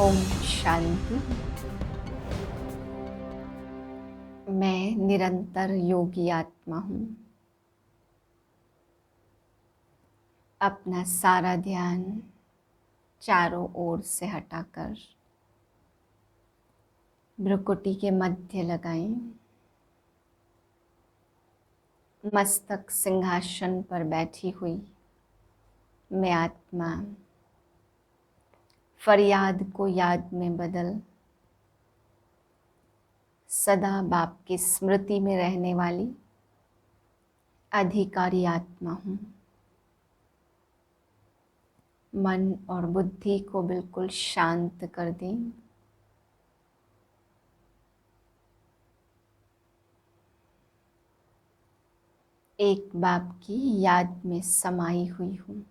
ओम शांति। मैं निरंतर योगी आत्मा हूँ। अपना सारा ध्यान चारों ओर से हटाकर भ्रुकुटी के मध्य लगाएं। मस्तक सिंहासन पर बैठी हुई मैं आत्मा फरियाद को याद में बदल सदा बाप की स्मृति में रहने वाली अधिकारी आत्मा हूँ। मन और बुद्धि को बिल्कुल शांत कर दें। एक बाप की याद में समाई हुई हूँ।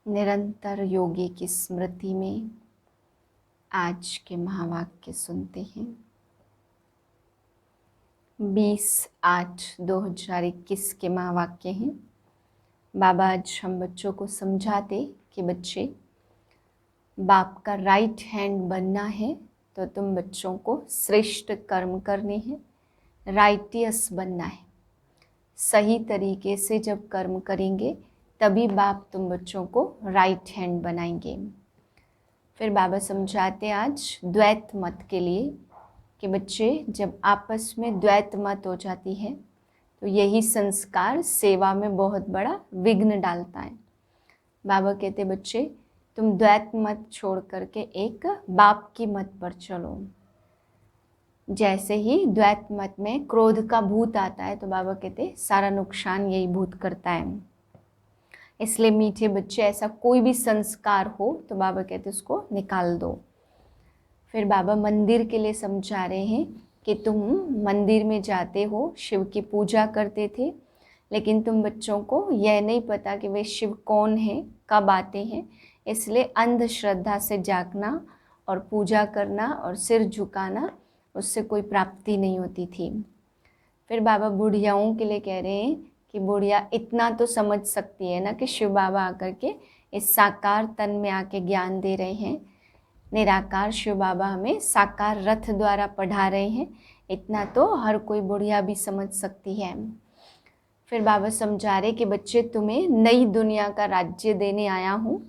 निरंतर योगी की स्मृति में आज के महावाक्य सुनते हैं। 20/8/2021 के महावाक्य हैं। बाबा आज हम बच्चों को समझाते कि बच्चे, बाप का राइट हैंड बनना है तो तुम बच्चों को श्रेष्ठ कर्म करने हैं, राइटियस बनना है। सही तरीके से जब कर्म करेंगे तभी बाप तुम बच्चों को राइट हैंड बनाएंगे। फिर बाबा समझाते आज द्वैत मत के लिए कि बच्चे, जब आपस में द्वैत मत हो जाती है तो यही संस्कार सेवा में बहुत बड़ा विघ्न डालता है। बाबा कहते, बच्चे तुम द्वैत मत छोड़ करके एक बाप की मत पर चलो। जैसे ही द्वैत मत में क्रोध का भूत आता है तो बाबा कहते सारा नुकसान यही भूत करता है। इसलिए मीठे बच्चे, ऐसा कोई भी संस्कार हो तो बाबा कहते उसको निकाल दो। फिर बाबा मंदिर के लिए समझा रहे हैं कि तुम मंदिर में जाते हो, शिव की पूजा करते थे, लेकिन तुम बच्चों को यह नहीं पता कि वे शिव कौन हैं, कब आते हैं। इसलिए अंधश्रद्धा से जागना और पूजा करना और सिर झुकाना, उससे कोई प्राप्ति नहीं होती थी। फिर बाबा बुढ़ियाओं के लिए कह रहे हैं कि बुढ़िया इतना तो समझ सकती है ना कि शिव बाबा आकर के इस साकार तन में आके ज्ञान दे रहे हैं। निराकार शिव बाबा हमें साकार रथ द्वारा पढ़ा रहे हैं, इतना तो हर कोई बुढ़िया भी समझ सकती है। फिर बाबा समझा रहे कि बच्चे, तुम्हें नई दुनिया का राज्य देने आया हूँ,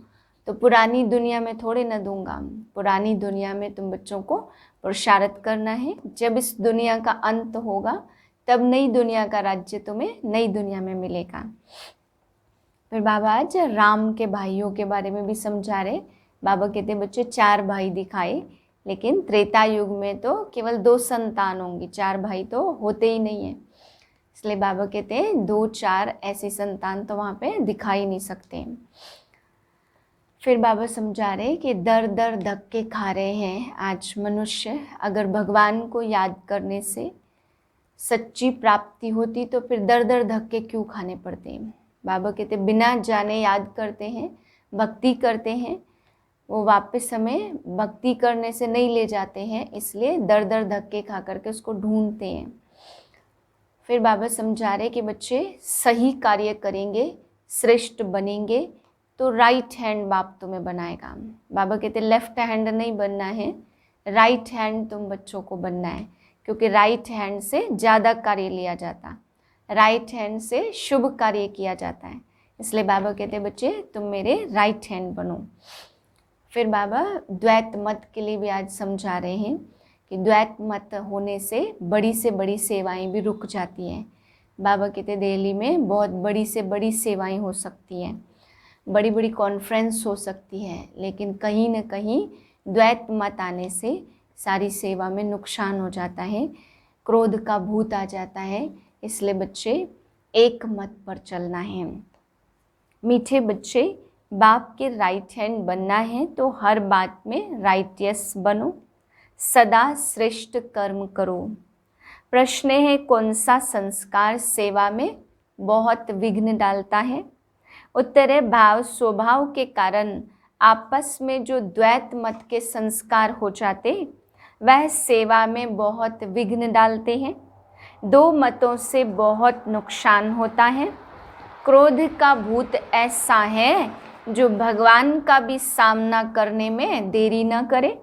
तो पुरानी दुनिया में थोड़े न दूंगा। पुरानी दुनिया में तुम बच्चों को पुरुषार्थ करना है। जब इस दुनिया का अंत होगा तब नई दुनिया का राज्य तुम्हें नई दुनिया में मिलेगा। फिर बाबा आज राम के भाइयों के बारे में भी समझा रहे। बाबा कहते, बच्चे 4 भाई दिखाए, लेकिन त्रेता युग में तो केवल 2 संतान होंगी, 4 भाई तो होते ही नहीं है। इसलिए बाबा कहते हैं 2-4 ऐसी संतान तो वहाँ पे दिखाई नहीं सकते। फिर बाबा समझा रहे कि दर दर धक्के खा रहे हैं आज मनुष्य। अगर भगवान को याद करने से सच्ची प्राप्ति होती तो फिर दर दर धक्के क्यों खाने पड़ते हैं। बाबा कहते बिना जाने याद करते हैं, भक्ति करते हैं, वो वापस हमें भक्ति करने से नहीं ले जाते हैं, इसलिए दर दर धक्के खा करके उसको ढूंढते हैं। फिर बाबा समझा रहे कि बच्चे सही कार्य करेंगे, श्रेष्ठ बनेंगे तो राइट हैंड बाप तुम्हें बनाएगा। बाबा कहते लेफ्ट हैंड नहीं बनना है, राइट हैंड तुम बच्चों को बनना है, क्योंकि राइट हैंड से ज़्यादा कार्य लिया जाता, राइट हैंड से शुभ कार्य किया जाता है। इसलिए बाबा कहते बच्चे तुम मेरे राइट हैंड बनो। फिर बाबा द्वैत मत के लिए भी आज समझा रहे हैं कि द्वैत मत होने से बड़ी सेवाएं भी रुक जाती हैं। बाबा कहते दिल्ली में बहुत बड़ी से बड़ी सेवाएं हो सकती हैं, बड़ी बड़ी कॉन्फ्रेंस हो सकती है, लेकिन कहीं न कहीं द्वैत मत आने से सारी सेवा में नुकसान हो जाता है, क्रोध का भूत आ जाता है। इसलिए बच्चे एक मत पर चलना है। मीठे बच्चे, बाप के राइट हैंड बनना है तो हर बात में राइटियस बनो, सदा श्रेष्ठ कर्म करो। प्रश्न है, कौन सा संस्कार सेवा में बहुत विघ्न डालता है? उत्तर है, भाव स्वभाव के कारण आपस में जो द्वैत मत के संस्कार हो जाते वह सेवा में बहुत विघ्न डालते हैं। दो मतों से बहुत नुकसान होता है। क्रोध का भूत ऐसा है जो भगवान का भी सामना करने में देरी न करे।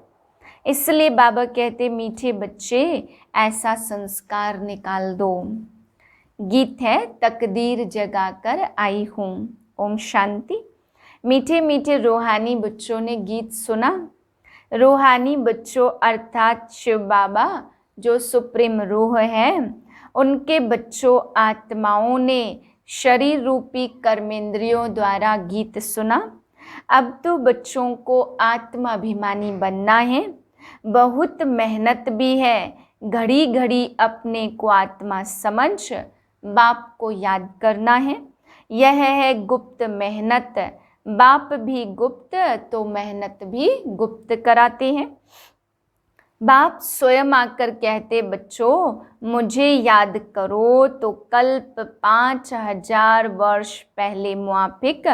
इसलिए बाबा कहते, मीठे बच्चे ऐसा संस्कार निकाल दो। गीत है, तकदीर जगाकर आई हूँ। ओम शांति। मीठे मीठे रूहानी बच्चों ने गीत सुना। रूहानी बच्चों अर्थात शिव बाबा जो सुप्रीम रूह है, उनके बच्चों आत्माओं ने शरीर रूपी कर्मेंद्रियों द्वारा गीत सुना। अब तो बच्चों को आत्माभिमानी बनना है। बहुत मेहनत भी है। घड़ी घड़ी अपने को आत्मा समझ बाप को याद करना है। यह है गुप्त मेहनत। बाप भी गुप्त तो मेहनत भी गुप्त कराते हैं। बाप स्वयं आकर कहते, बच्चों मुझे याद करो तो कल्प 5000 वर्ष पहले मुआफिक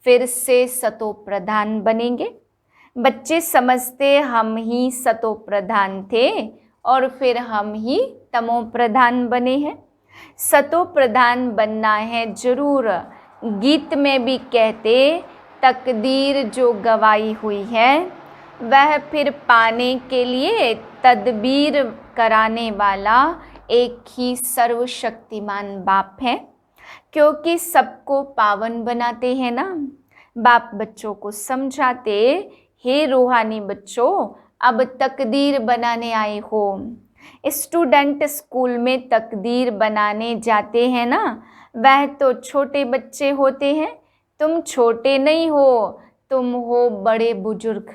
फिर से सतो प्रधान बनेंगे। बच्चे समझते हम ही सतो प्रधान थे और फिर हम ही तमो प्रधान बने हैं। सतो प्रधान बनना है जरूर। गीत में भी कहते, तकदीर जो गवाई हुई है वह फिर पाने के लिए तदबीर कराने वाला एक ही सर्वशक्तिमान बाप है, क्योंकि सबको पावन बनाते हैं ना। बाप बच्चों को समझाते, हे रूहानी बच्चों, अब तकदीर बनाने आए हो। स्टूडेंट स्कूल में तकदीर बनाने जाते हैं ना, वह तो छोटे बच्चे होते हैं। तुम छोटे नहीं हो, तुम हो बड़े बुजुर्ग।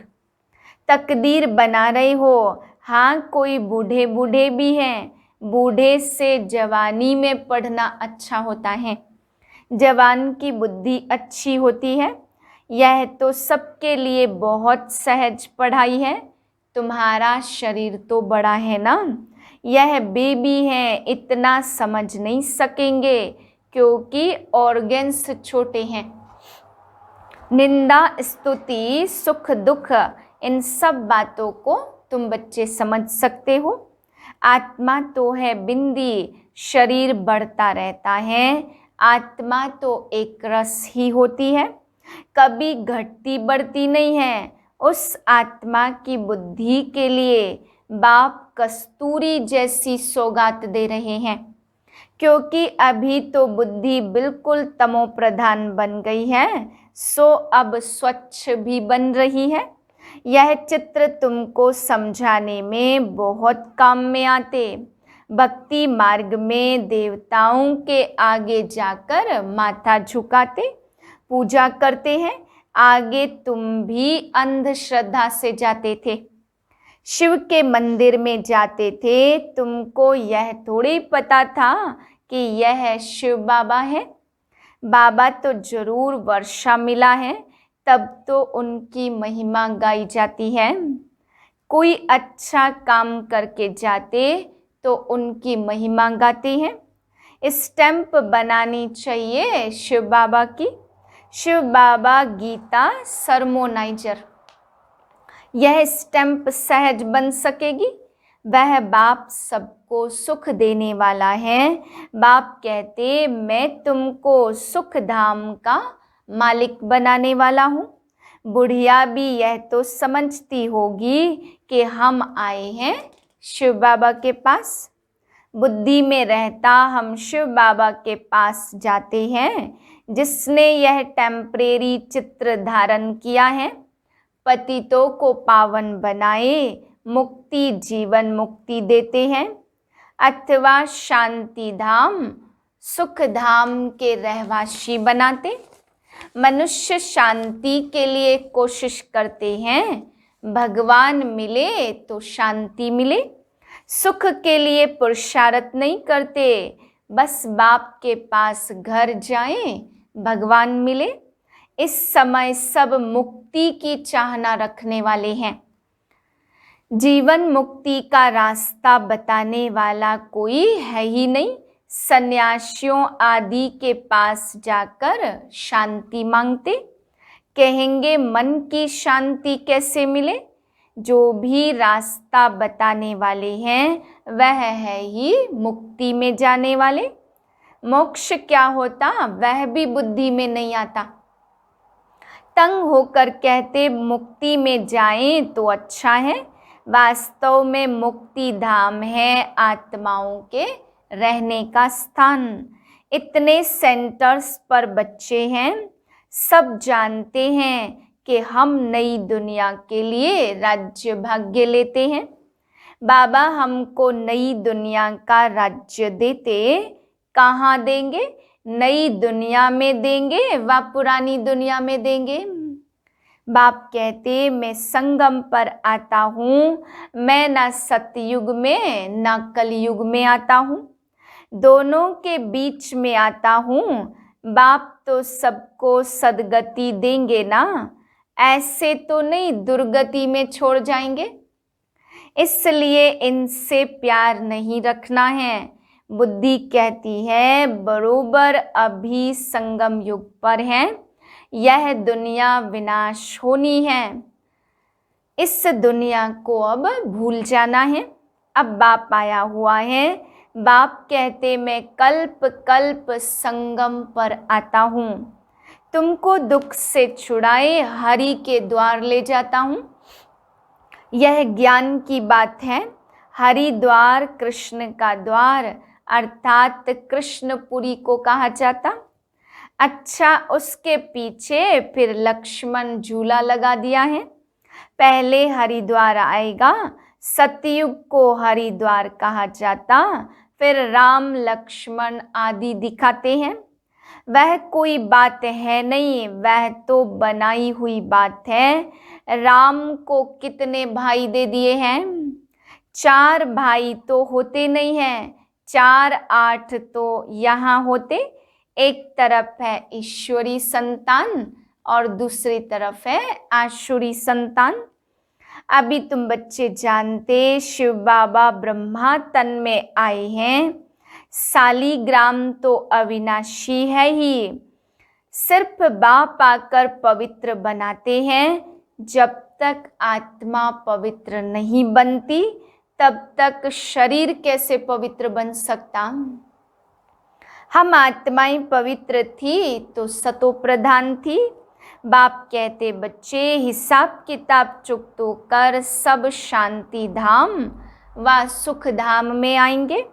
तकदीर बना रहे हो। हाँ, कोई बूढ़े बूढ़े भी हैं। बूढ़े से जवानी में पढ़ना अच्छा होता है। जवान की बुद्धि अच्छी होती है। यह तो सबके लिए बहुत सहज पढ़ाई है। तुम्हारा शरीर तो बड़ा है ना, यह बेबी है, इतना समझ नहीं सकेंगे क्योंकि ऑर्गन्स छोटे हैं। निंदा स्तुति सुख दुख इन सब बातों को तुम बच्चे समझ सकते हो। आत्मा तो है बिंदी, शरीर बढ़ता रहता है। आत्मा तो एक रस ही होती है, कभी घटती बढ़ती नहीं है। उस आत्मा की बुद्धि के लिए बाप कस्तूरी जैसी सौगात दे रहे हैं, क्योंकि अभी तो बुद्धि बिल्कुल तमो प्रधान बन गई है, सो अब स्वच्छ भी बन रही है। यह चित्र तुमको समझाने में बहुत काम में आते। भक्ति मार्ग में देवताओं के आगे जाकर माथा झुकाते, पूजा करते हैं। आगे तुम भी अंधश्रद्धा से जाते थे, शिव के मंदिर में जाते थे। तुमको यह थोड़ी पता था कि यह शिव बाबा है। बाबा तो जरूर वर्षा मिला है, तब तो उनकी महिमा गाई जाती है। कोई अच्छा काम करके जाते तो उनकी महिमा गाते हैं। स्टैंप बनानी चाहिए शिव बाबा की। शिव बाबा गीता सरमोनाइजर, यह स्टैंप सहज बन सकेगी। वह बाप सबको सुख देने वाला है। बाप कहते, मैं तुमको सुख धाम का मालिक बनाने वाला हूँ। बुढ़िया भी यह तो समझती होगी कि हम आए हैं शिव बाबा के पास। बुद्धि में रहता हम शिव बाबा के पास जाते हैं, जिसने यह टेम्परेरी चित्र धारण किया है। पतितों को पावन बनाए, मुक्ति जीवन मुक्ति देते हैं, अथवा शांति धाम सुख धाम के रहवासी बनाते। मनुष्य शांति के लिए कोशिश करते हैं, भगवान मिले तो शांति मिले। सुख के लिए पुरुषार्थ नहीं करते, बस बाप के पास घर जाएं, भगवान मिले। इस समय सब मुक्ति की चाहना रखने वाले हैं। जीवन मुक्ति का रास्ता बताने वाला कोई है ही नहीं। सन्यासियों आदि के पास जाकर शांति मांगते, कहेंगे मन की शांति कैसे मिले। जो भी रास्ता बताने वाले हैं वह है ही मुक्ति में जाने वाले। मोक्ष क्या होता वह भी बुद्धि में नहीं आता। तंग होकर कहते मुक्ति में जाएं तो अच्छा है, वास्तव में मुक्ति धाम है आत्माओं के रहने का स्थान। इतने सेंटर्स पर बच्चे हैं, सब जानते हैं कि हम नई दुनिया के लिए राज्य भाग्य लेते हैं। बाबा हमको नई दुनिया का राज्य देते, कहाँ देंगे? नई दुनिया में देंगे व पुरानी दुनिया में देंगे। बाप कहते मैं संगम पर आता हूँ, मैं ना सतयुग में ना कलयुग में आता हूँ, दोनों के बीच में आता हूँ। बाप तो सबको सदगति देंगे ना, ऐसे तो नहीं दुर्गति में छोड़ जाएंगे। इसलिए इनसे प्यार नहीं रखना है। बुद्धि कहती है बरोबर अभी संगम युग पर है, यह दुनिया विनाश होनी है, इस दुनिया को अब भूल जाना है। अब बाप आया हुआ है। बाप कहते मैं कल्प कल्प संगम पर आता हूँ, तुमको दुख से छुड़ाए हरि के द्वार ले जाता हूँ। यह ज्ञान की बात है। हरिद्वार कृष्ण का द्वार अर्थात कृष्णपुरी को कहा जाता। अच्छा, उसके पीछे फिर लक्ष्मण झूला लगा दिया है। पहले हरिद्वार आएगा, सतयुग को हरिद्वार कहा जाता, फिर राम लक्ष्मण आदि दिखाते हैं। वह कोई बात है नहीं, वह तो बनाई हुई बात है। राम को कितने भाई दे दिए हैं? 4 भाई तो होते नहीं हैं, 4 8 तो यहाँ होते। एक तरफ है ईश्वरी संतान और दूसरी तरफ है आसुरी संतान। अभी तुम बच्चे जानते शिव बाबा ब्रह्मा तन में आए हैं। शालिग्राम तो अविनाशी है ही, सिर्फ बाप आकर पवित्र बनाते हैं। जब तक आत्मा पवित्र नहीं बनती तब तक शरीर कैसे पवित्र बन सकता? हम आत्माएं पवित्र थी तो सतो प्रधान थी। बाप कहते बच्चे हिसाब किताब चुकतो कर सब शांति धाम व सुख धाम में आएंगे।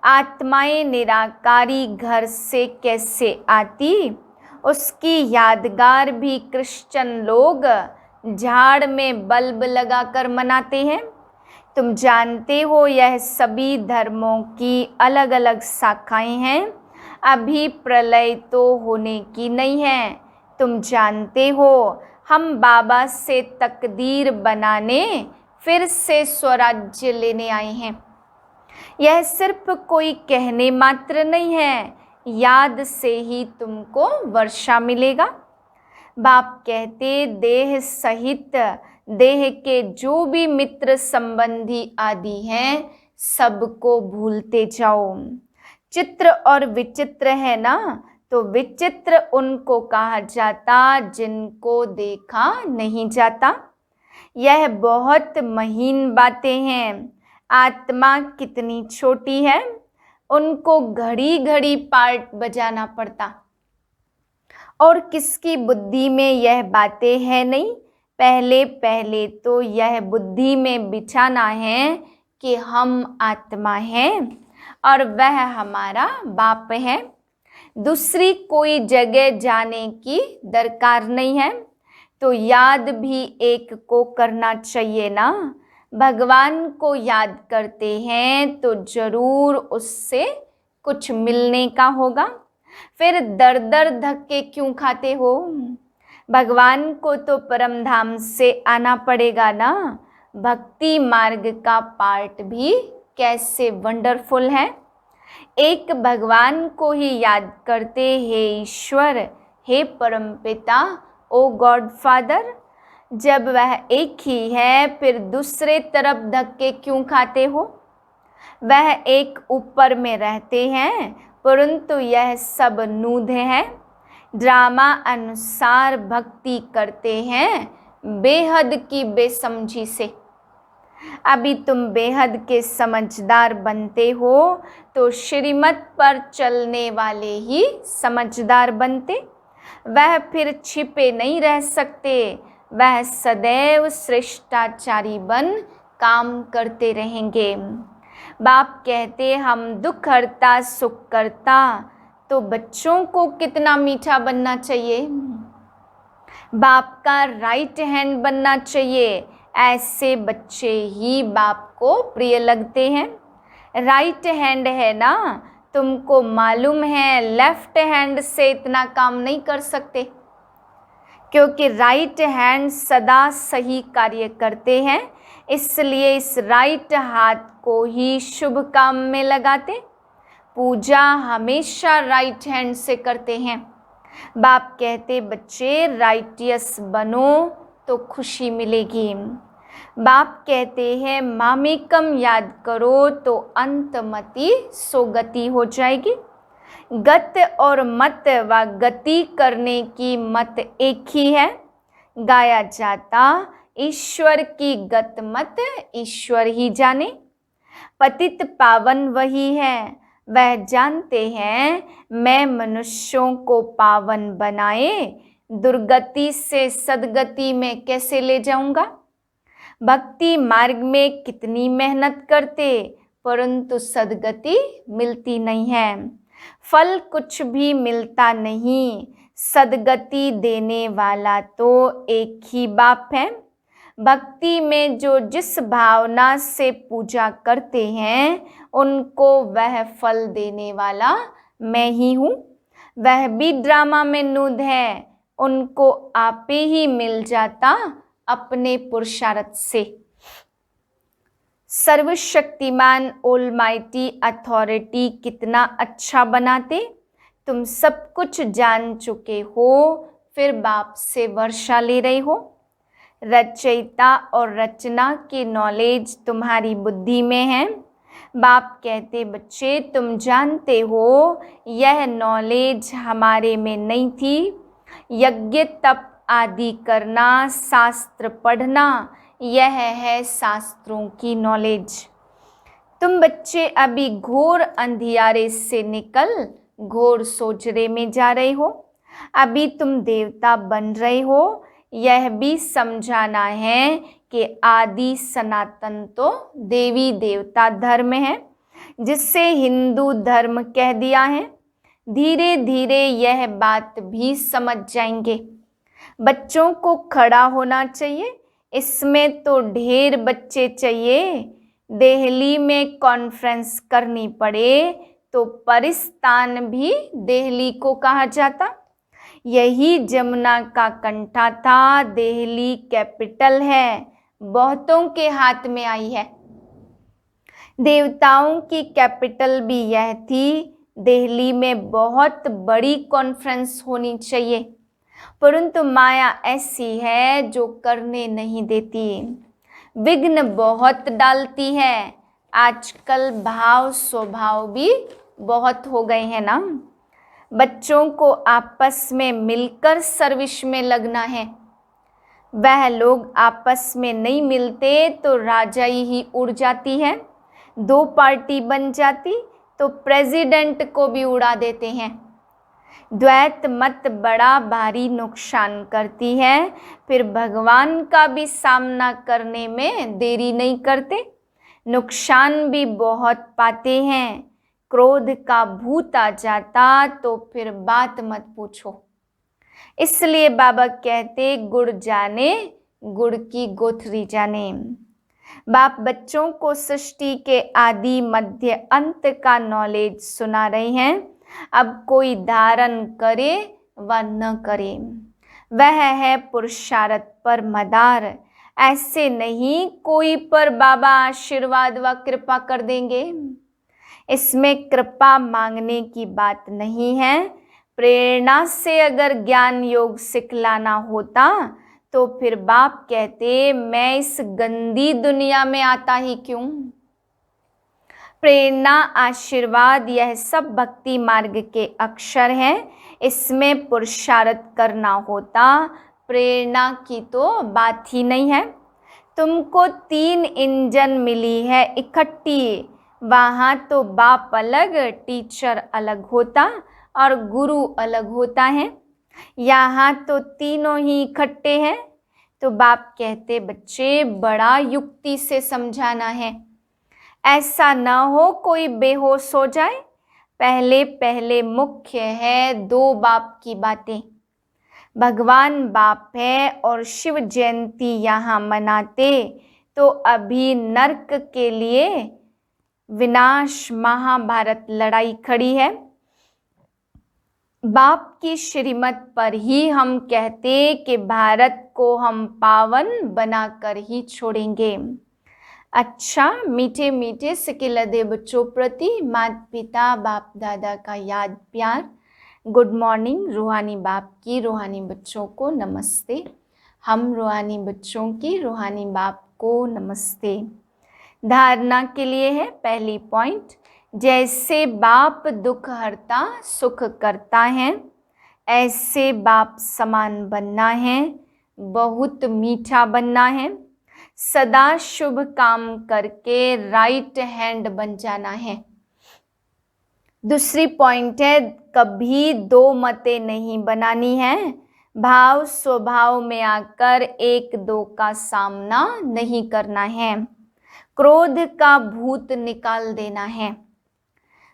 आत्माएं निराकारी घर से कैसे आती, उसकी यादगार भी क्रिश्चियन लोग झाड़ में बल्ब लगाकर मनाते हैं। तुम जानते हो यह सभी धर्मों की अलग अलग शाखाएं हैं। अभी प्रलय तो होने की नहीं है। तुम जानते हो हम बाबा से तकदीर बनाने फिर से स्वराज्य लेने आए हैं। यह सिर्फ कोई कहने मात्र नहीं है, याद से ही तुमको वर्षा मिलेगा। बाप कहते देह सहित देह के जो भी मित्र संबंधी आदि हैं सबको भूलते जाओ। चित्र और विचित्र है ना, तो विचित्र उनको कहा जाता जिनको देखा नहीं जाता। यह बहुत महीन बातें हैं। आत्मा कितनी छोटी है, उनको घड़ी घड़ी पार्ट बजाना पड़ता। और किसकी बुद्धि में यह बातें हैं नहीं। पहले पहले तो यह बुद्धि में बिछाना है कि हम आत्मा हैं और वह हमारा बाप है। दूसरी कोई जगह जाने की दरकार नहीं है। तो याद भी एक को करना चाहिए ना। भगवान को याद करते हैं तो जरूर उससे कुछ मिलने का होगा। फिर दर दर धक्के क्यों खाते हो? भगवान को तो परम धाम से आना पड़ेगा ना। भक्ति मार्ग का पार्ट भी कैसे वंडरफुल है। एक भगवान को ही याद करते, हे ईश्वर, हे परमपिता, ओ गॉड फादर। जब वह एक ही है फिर दूसरे तरफ धक्के क्यों खाते हो? वह एक ऊपर में रहते हैं परंतु यह सब नूधे हैं। ड्रामा अनुसार भक्ति करते हैं बेहद की बेसमझी से। अभी तुम बेहद के समझदार बनते हो तो श्रीमत पर चलने वाले ही समझदार बनते। वह फिर छिपे नहीं रह सकते, वह सदैव श्रेष्ठाचारी बन काम करते रहेंगे। बाप कहते हम दुख हरता सुख करता, तो बच्चों को कितना मीठा बनना चाहिए, बाप का राइट हैंड बनना चाहिए। ऐसे बच्चे ही बाप को प्रिय लगते हैं। राइट हैंड है ना, तुमको मालूम है लेफ्ट हैंड से इतना काम नहीं कर सकते, क्योंकि राइट हैंड सदा सही कार्य करते हैं, इसलिए इस राइट हाथ को ही शुभ काम में लगाते। पूजा हमेशा राइट हैंड से करते हैं। बाप कहते बच्चे राइटियस बनो तो खुशी मिलेगी। बाप कहते हैं मामेकम याद करो तो अंतमति सोगति हो जाएगी। गत और मत व गति करने की मत एक ही है। गाया जाता ईश्वर की गत मत ईश्वर ही जाने। पतित पावन वही है, वह जानते हैं मैं मनुष्यों को पावन बनाए दुर्गति से सदगति में कैसे ले जाऊंगा। भक्ति मार्ग में कितनी मेहनत करते, परंतु सदगति मिलती नहीं है। फल कुछ भी मिलता नहीं, सदगति देने वाला तो एक ही बाप है। भक्ति में जो जिस भावना से पूजा करते हैं उनको वह फल देने वाला मैं ही हूँ। वह भी ड्रामा में नूद है, उनको आपे ही मिल जाता अपने पुरुषार्थ से। सर्वशक्तिमान ऑलमाइटी अथॉरिटी कितना अच्छा बनाते। तुम सब कुछ जान चुके हो, फिर बाप से वर्षा ले रहे हो। रचयिता और रचना की नॉलेज तुम्हारी बुद्धि में है। बाप कहते बच्चे तुम जानते हो यह नॉलेज हमारे में नहीं थी। यज्ञ तप आदि करना, शास्त्र पढ़ना, यह है शास्त्रों की नॉलेज। तुम बच्चे अभी घोर अंधियारे से निकल घोर सोचरे में जा रहे हो। अभी तुम देवता बन रहे हो। यह भी समझाना है कि आदि सनातन तो देवी देवता धर्म है, जिससे हिंदू धर्म कह दिया है। धीरे धीरे यह बात भी समझ जाएंगे। बच्चों को खड़ा होना चाहिए, इसमें तो ढेर बच्चे चाहिए। दिल्ली में कॉन्फ्रेंस करनी पड़े तो परिस्तान भी दिल्ली को कहा जाता। यही जमुना का कंठा था, दिल्ली कैपिटल है, बहुतों के हाथ में आई है। देवताओं की कैपिटल भी यह थी। दिल्ली में बहुत बड़ी कॉन्फ्रेंस होनी चाहिए, परंतु माया ऐसी है जो करने नहीं देती, विघ्न बहुत डालती है। आजकल भाव स्वभाव भी बहुत हो गए हैं ना। बच्चों को आपस में मिलकर सर्विस में लगना है। वह लोग आपस में नहीं मिलते तो राजाई ही उड़ जाती है। दो पार्टी बन जाती तो प्रेसिडेंट को भी उड़ा देते हैं। द्वैत मत बड़ा भारी नुकसान करती है, फिर भगवान का भी सामना करने में देरी नहीं करते। नुकसान भी बहुत पाते हैं। क्रोध का भूत आ जाता तो फिर बात मत पूछो। इसलिए बाबा कहते गुड़ जाने गुड़ की गोथरी जाने। बाप बच्चों को सृष्टि के आदि मध्य अंत का नॉलेज सुना रहे हैं। अब कोई धारण करे व न करे, वह है पुरुषार्थ पर मदार। ऐसे नहीं कोई पर बाबा आशीर्वाद व कृपा कर देंगे। इसमें कृपा मांगने की बात नहीं है। प्रेरणा से अगर ज्ञान योग सिखलाना होता तो फिर बाप कहते मैं इस गंदी दुनिया में आता ही क्यों। प्रेरणा आशीर्वाद यह सब भक्ति मार्ग के अक्षर हैं। इसमें पुरुषार्थ करना होता, प्रेरणा की तो बात ही नहीं है। तुमको 3 इंजन मिली है इकट्ठी, वहाँ तो बाप अलग, टीचर अलग होता और गुरु अलग होता है। यहाँ तो तीनों ही इकट्ठे हैं। तो बाप कहते बच्चे बड़ा युक्ति से समझाना है, ऐसा न हो कोई बेहोश हो जाए। पहले पहले मुख्य है 2 बाप की बातें। भगवान बाप है और शिव जयंती यहाँ मनाते तो अभी नरक के लिए विनाश महाभारत लड़ाई खड़ी है। बाप की श्रीमत पर ही हम कहते कि भारत को हम पावन बनाकर ही छोड़ेंगे। अच्छा, मीठे मीठे सिकिलदे बच्चों प्रति माता पिता बाप दादा का याद प्यार। Good morning. रूहानी बाप की रूहानी बच्चों को नमस्ते। हम रूहानी बच्चों की रूहानी बाप को नमस्ते। धारणा के लिए है पहली पॉइंट, जैसे बाप दुख हरता सुख करता है, ऐसे बाप समान बनना है, बहुत मीठा बनना है, सदा शुभ काम करके राइट हैंड बन जाना है। दूसरी पॉइंट है, कभी 2 मतें नहीं बनानी है, भाव स्वभाव में आकर 1-2 का सामना नहीं करना है, क्रोध का भूत निकाल देना है।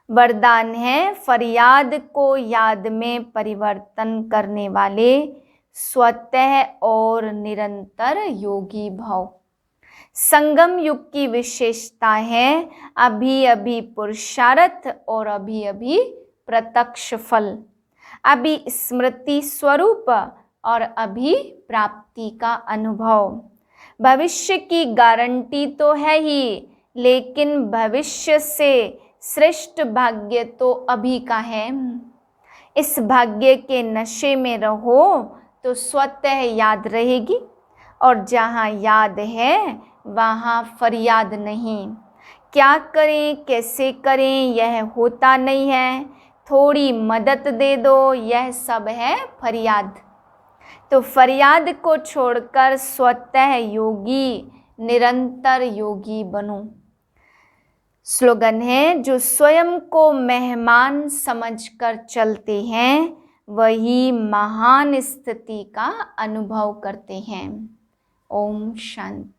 वरदान है, फरियाद को याद में परिवर्तन करने वाले स्वतः और निरंतर योगी भव। संगम युग की विशेषता है अभी अभी पुरुषार्थ और अभी अभी प्रत्यक्ष फल, अभी स्मृति स्वरूप और अभी प्राप्ति का अनुभव। भविष्य की गारंटी तो है ही, लेकिन भविष्य से श्रेष्ठ भाग्य तो अभी का है। इस भाग्य के नशे में रहो तो स्वतः याद रहेगी, और जहाँ याद है वहाँ फरियाद नहीं। क्या करें कैसे करें यह होता नहीं है, थोड़ी मदद दे दो यह सब है फरियाद। तो फरियाद को छोड़कर स्वतः योगी निरंतर योगी बनो। स्लोगन है, जो स्वयं को मेहमान समझकर चलते हैं वही महान स्थिति का अनुभव करते हैं। ओम शांति।